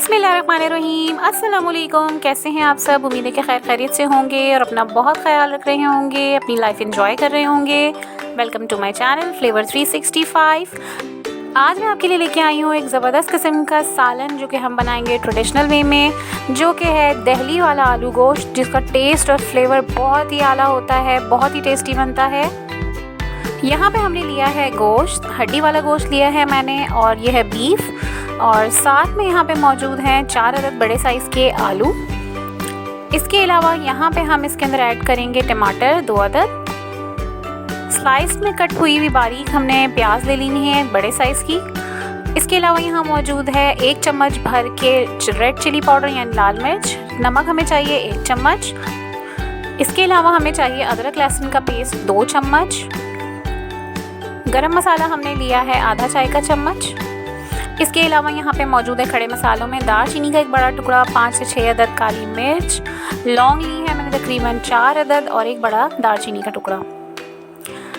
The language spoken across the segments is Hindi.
बिस्मिल्लाहिर्रहमानिर्रहीम। अस्सलाम वालेकुम। कैसे हैं आप सब? उम्मीद है कि खैर खैरियत से होंगे और अपना बहुत ख्याल रख रहे होंगे, अपनी लाइफ एंजॉय कर रहे होंगे। Welcome to my channel flavour 365। आज मैं आपके लिए लेके आई हूँ एक ज़बरदस्त किस्म का सालन जो कि हम बनाएंगे ट्रेडिशनल वे में, जो कि है दहली वाला आलू गोश्त, जिसका टेस्ट और फ्लेवर बहुत ही आला होता है, बहुत ही टेस्टी बनता है। यहाँ पे हमने लिया है गोश्त, हड्डी वाला गोश्त लिया है मैंने, और ये है बीफ, और साथ में यहाँ पे मौजूद हैं 4 अदद बड़े साइज़ के आलू। इसके अलावा यहाँ पे हम इसके अंदर ऐड करेंगे टमाटर 2 अदद। स्लाइस में कट हुई हुई बारीक हमने प्याज ले लेनी है बड़े साइज़ की। इसके अलावा यहाँ मौजूद है 1 चम्मच भर के रेड चिली पाउडर यानी लाल मिर्च। नमक हमें चाहिए 1 चम्मच। इसके अलावा हमें चाहिए अदरक लहसुन का पेस्ट 2 चम्मच। गरम मसाला हमने लिया है आधा चाय का चम्मच। इसके अलावा यहाँ पे मौजूद है खड़े मसालों में दालचीनी का 1 बड़ा टुकड़ा, 5 से 6 अदद काली मिर्च, लौंग ली है मैंने तकरीबन 4 अदद, और 1 बड़ा दालचीनी का टुकड़ा।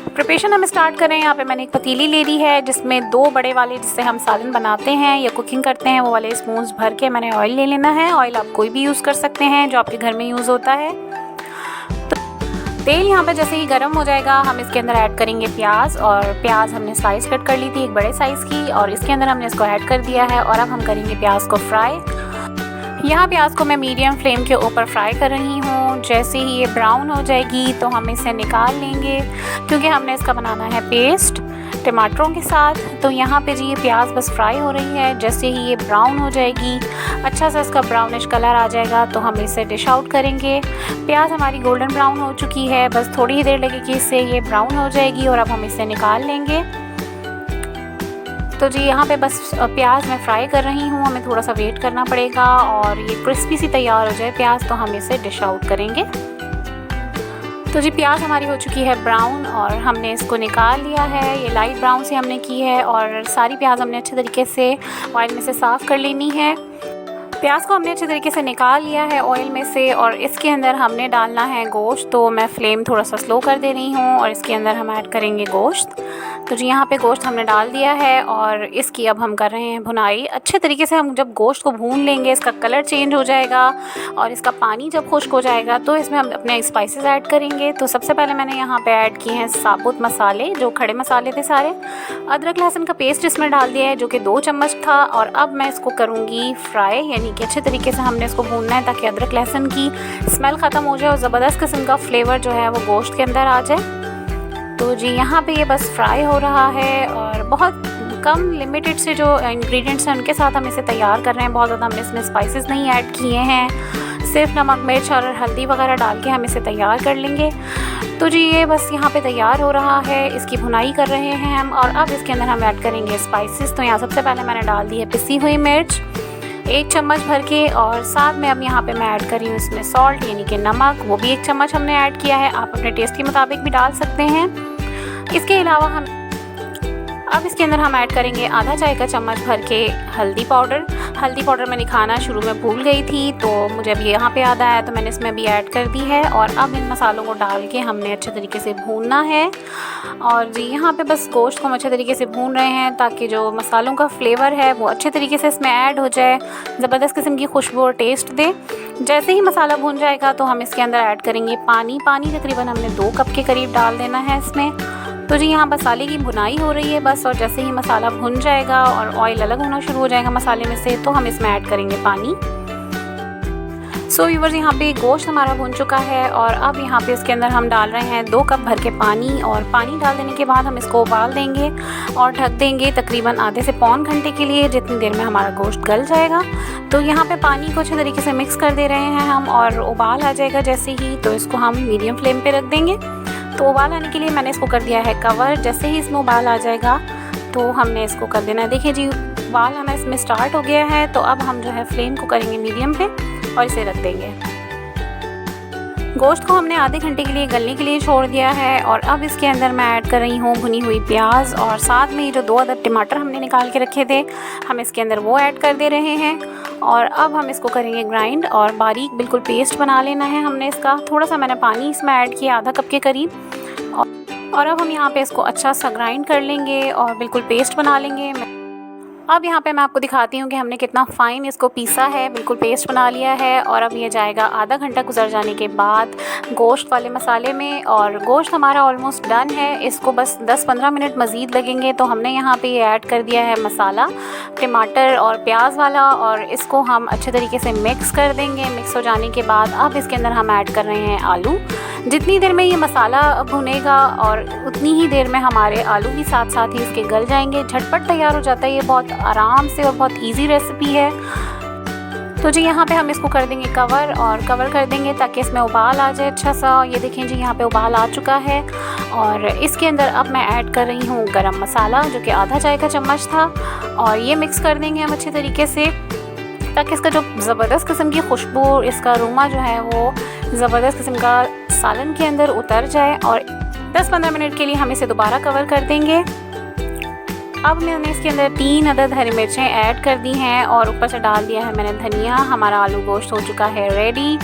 प्रिपरेशन हम स्टार्ट करें। यहाँ पे मैंने एक पतीली ले ली है जिसमें 2 बड़े वाले, जिससे हम सालन बनाते हैं या कुकिंग करते हैं, वो वाले स्पून्स भर के मैंने ऑयल ले लेना है। ऑयल आप कोई भी यूज़ कर सकते हैं जो आपके घर में यूज़ होता है। तेल यहाँ पे जैसे ही गर्म हो जाएगा हम इसके अंदर ऐड करेंगे प्याज, और प्याज हमने स्लाइस कट कर ली थी 1 बड़े साइज़ की, और इसके अंदर हमने इसको ऐड कर दिया है। और अब हम करेंगे प्याज को फ्राई। यहाँ प्याज को मैं मीडियम फ्लेम के ऊपर फ्राई कर रही हूँ। जैसे ही ये ब्राउन हो जाएगी तो हम इसे निकाल लेंगे, क्योंकि हमने इसका बनाना है पेस्ट टमाटरों के साथ। तो यहाँ पे जी ये प्याज बस फ्राई हो रही है। जैसे ही ये ब्राउन हो जाएगी, अच्छा सा इसका ब्राउनिश कलर आ जाएगा, तो हम इसे डिश आउट करेंगे। प्याज हमारी गोल्डन ब्राउन हो चुकी है, बस थोड़ी ही देर लगेगी, इससे ये ब्राउन हो जाएगी और अब हम इसे निकाल लेंगे। तो जी यहाँ पे बस प्याज मैं फ्राई कर रही हूँ, हमें थोड़ा सा वेट करना पड़ेगा, और ये क्रिस्पी सी तैयार हो जाए प्याज तो हम इसे डिश आउट करेंगे। तो जी प्याज हमारी हो चुकी है ब्राउन और हमने इसको निकाल लिया है। ये लाइट ब्राउन से हमने की है, और सारी प्याज हमने अच्छे तरीके से ऑयल में से साफ़ कर लेनी है। प्याज को हमने अच्छे तरीके से निकाल लिया है ऑयल में से, और इसके अंदर हमने डालना है गोश्त। तो मैं फ्लेम थोड़ा सा स्लो कर दे रही हूँ, और इसके अंदर हम ऐड करेंगे गोश्त। तो जी यहाँ पे गोश्त हमने डाल दिया है, और इसकी अब हम कर रहे हैं भुनाई। अच्छे तरीके से हम जब गोश्त को भून लेंगे, इसका कलर चेंज हो जाएगा और इसका पानी जब खुश्क हो जाएगा, तो इसमें हम अपने स्पाइसेस ऐड करेंगे। तो सबसे पहले मैंने यहाँ पे ऐड किए हैं साबुत मसाले, जो खड़े मसाले थे सारे। अदरक लहसुन का पेस्ट इसमें डाल दिया है, जो कि 2 चम्मच था। और अब मैं इसको करूँगी फ्राई, यानी कि अच्छे तरीके से हमने इसको भूनना है ताकि अदरक लहसुन की स्मेल ख़त्म हो जाए और ज़बरदस्त किस्म का फ्लेवर जो है वो गोश्त के अंदर आ जाए। तो जी यहाँ पे ये बस फ्राई हो रहा है, और बहुत कम लिमिटेड से जो इंग्रेडिएंट्स हैं उनके साथ हम इसे तैयार कर रहे हैं। बहुत ज़्यादा हमने इसमें स्पाइसेस नहीं ऐड किए हैं, सिर्फ नमक मिर्च और हल्दी वगैरह डाल के हम इसे तैयार कर लेंगे। तो जी ये बस यहाँ पे तैयार हो रहा है, इसकी भुनाई कर रहे हैं हम। और अब इसके अंदर हम ऐड करेंगे स्पाइसेस। तो यहाँ सबसे पहले मैंने डाल दी है पिसी हुई मिर्च 1 चम्मच भर के, और साथ में अब यहाँ पे मैं ऐड कर रही हूँ इसमें सॉल्ट यानी कि नमक, वो भी 1 चम्मच हमने ऐड किया है। आप अपने टेस्ट के मुताबिक भी डाल सकते हैं। इसके अलावा अब इसके अंदर हम ऐड करेंगे आधा चाय का चम्मच भर के हल्दी पाउडर। हल्दी पाउडर मैंने खाना शुरू में भूल गई थी, तो मुझे अभी यहाँ पे याद आया, तो मैंने इसमें भी ऐड कर दी है। और अब इन मसालों को डाल के हमने अच्छे तरीके से भूनना है। और जी यहाँ पे बस गोश्त को हम अच्छे तरीके से भून रहे हैं ताकि जो मसालों का फ्लेवर है वो अच्छे तरीके से इसमें ऐड हो जाए, ज़बरदस्त किस्म की खुशबू और टेस्ट दे। जैसे ही मसाला भून जाएगा तो हम इसके अंदर ऐड करेंगे पानी। पानी तकरीबन हमने 2 कप के करीब डाल देना है इसमें। तो जी यहाँ मसाले की भुनाई हो रही है बस, और जैसे ही मसाला भुन जाएगा और ऑयल अलग होना शुरू हो जाएगा मसाले में से, तो हम इसमें ऐड करेंगे पानी। सो व्यूअर्स यहाँ पे गोश्त हमारा भुन चुका है, और अब यहाँ पे इसके अंदर हम डाल रहे हैं 2 कप भर के पानी। और पानी डाल देने के बाद हम इसको उबाल देंगे और ढक देंगे तकरीबन आधे से पौन घंटे के लिए, जितनी देर में हमारा गोश्त गल जाएगा। तो यहाँ पे पानी को अच्छे तरीके से मिक्स कर दे रहे हैं हम, और उबाल आ जाएगा जैसे ही, तो इसको हम मीडियम फ्लेम पे रख देंगे। तो उबाल आने के लिए मैंने इसको कर दिया है कवर। जैसे ही इसमें उबाल आ जाएगा तो हमने इसको कर देना है। देखिए जी उबाल आना इसमें स्टार्ट हो गया है। तो अब हम जो है फ्लेम को करेंगे मीडियम पे और इसे रख देंगे। गोश्त को हमने आधे घंटे के लिए गलने के लिए छोड़ दिया है, और अब इसके अंदर मैं ऐड कर रही हूँ भुनी हुई प्याज, और साथ में जो 2 अदद टमाटर हमने निकाल के रखे थे हम इसके अंदर वो ऐड कर दे रहे हैं। और अब हम इसको करेंगे ग्राइंड, और बारीक बिल्कुल पेस्ट बना लेना है हमने इसका। थोड़ा सा मैंने पानी इसमें ऐड किया, आधा कप के करीब। और अब हम यहाँ पे इसको अच्छा सा ग्राइंड कर लेंगे और बिल्कुल पेस्ट बना लेंगे। अब यहाँ पे मैं आपको दिखाती हूँ कि हमने कितना फ़ाइन इसको पीसा है, बिल्कुल पेस्ट बना लिया है। और अब ये जाएगा आधा घंटा गुजर जाने के बाद गोश्त वाले मसाले में, और गोश्त हमारा ऑलमोस्ट डन है। इसको बस 10-15 मिनट मज़ीद लगेंगे। तो हमने यहाँ पे ये ऐड कर दिया है मसाला टमाटर और प्याज वाला, और इसको हम अच्छे तरीके से मिक्स कर देंगे। मिक्स हो जाने के बाद अब इसके अंदर हम ऐड कर रहे हैं आलू। जितनी देर में ये मसाला भुनेगा और उतनी ही देर में हमारे आलू भी साथ साथ ही इसके गल जाएंगे। झटपट तैयार हो जाता है ये बहुत आराम से, और बहुत इजी रेसिपी है। तो जी यहाँ पे हम इसको कर देंगे कवर, और कवर कर देंगे ताकि इसमें उबाल आ जाए अच्छा सा। ये देखें जी यहाँ पे उबाल आ चुका है, और इसके अंदर अब मैं ऐड कर रही हूँ गरम मसाला जो कि आधा चाय का चम्मच था, और ये मिक्स कर देंगे हम अच्छे तरीके से ताकि इसका जो ज़बरदस्त किस्म की खुशबू, इसका अरोमा जो है वो ज़बरदस्त किस्म का सालन के अंदर उतर जाए। और 10-15 मिनट के लिए हम इसे दोबारा कवर कर देंगे। अब मैंने इसके अंदर 3 अदद हरी मिर्चें ऐड कर दी हैं, और ऊपर से डाल दिया है मैंने धनिया। हमारा आलू गोश्त हो चुका है रेडी।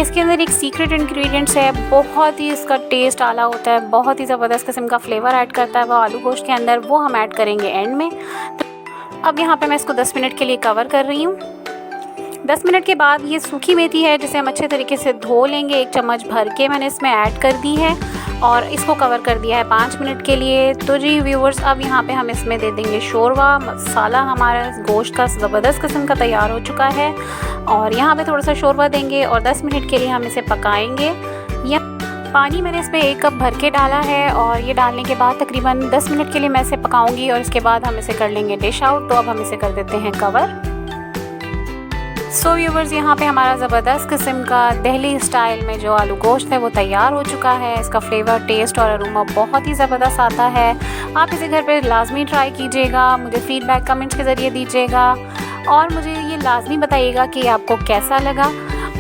इसके अंदर एक सीक्रेट इंग्रेडिएंट्स है, बहुत ही इसका टेस्ट आला होता है, बहुत ही ज़बरदस्त किस्म का फ्लेवर ऐड करता है वो आलू गोश्त के अंदर, वो हम ऐड करेंगे एंड में। तो अब यहाँ पे मैं इसको 10 मिनट के लिए कवर कर रही हूँ। 10 मिनट के बाद ये सूखी मेथी है जिसे हम अच्छे तरीके से धो लेंगे, 1 चम्मच भर के मैंने इसमें ऐड कर दी है, और इसको कवर कर दिया है 5 मिनट के लिए। तो जी व्यूवर्स, अब यहाँ पे हम इसमें दे देंगे शोरबा। मसाला हमारा गोश्त का ज़बरदस्त किस्म का तैयार हो चुका है, और यहाँ पे थोड़ा सा शोरबा देंगे और 10 मिनट के लिए हम इसे पकाएंगे। या पानी मैंने इसमें 1 कप भर के डाला है, और ये डालने के बाद तकरीबन 10 मिनट के लिए मैं इसे पकाऊंगी, और इसके बाद हम इसे कर लेंगे डिश आउट। तो अब हम इसे कर देते हैं कवर। सो व्यूवर्स, यहाँ पे हमारा ज़बरदस्त किस्म का दिल्ली स्टाइल में जो आलू गोश्त है वो तैयार हो चुका है। इसका फ्लेवर, टेस्ट और अरोमा बहुत ही ज़बरदस्त आता है। आप इसे घर पे लाजमी ट्राई कीजिएगा, मुझे फ़ीडबैक कमेंट्स के ज़रिए दीजिएगा, और मुझे ये लाजमी बताइएगा कि आपको कैसा लगा।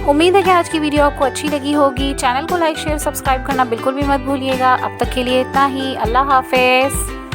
उम्मीद है कि आज की वीडियो आपको अच्छी लगी होगी। चैनल को लाइक, शेयर, सब्सक्राइब करना बिल्कुल भी मत भूलिएगा। अब तक के लिए इतना ही। अल्लाह हाफ़िज़।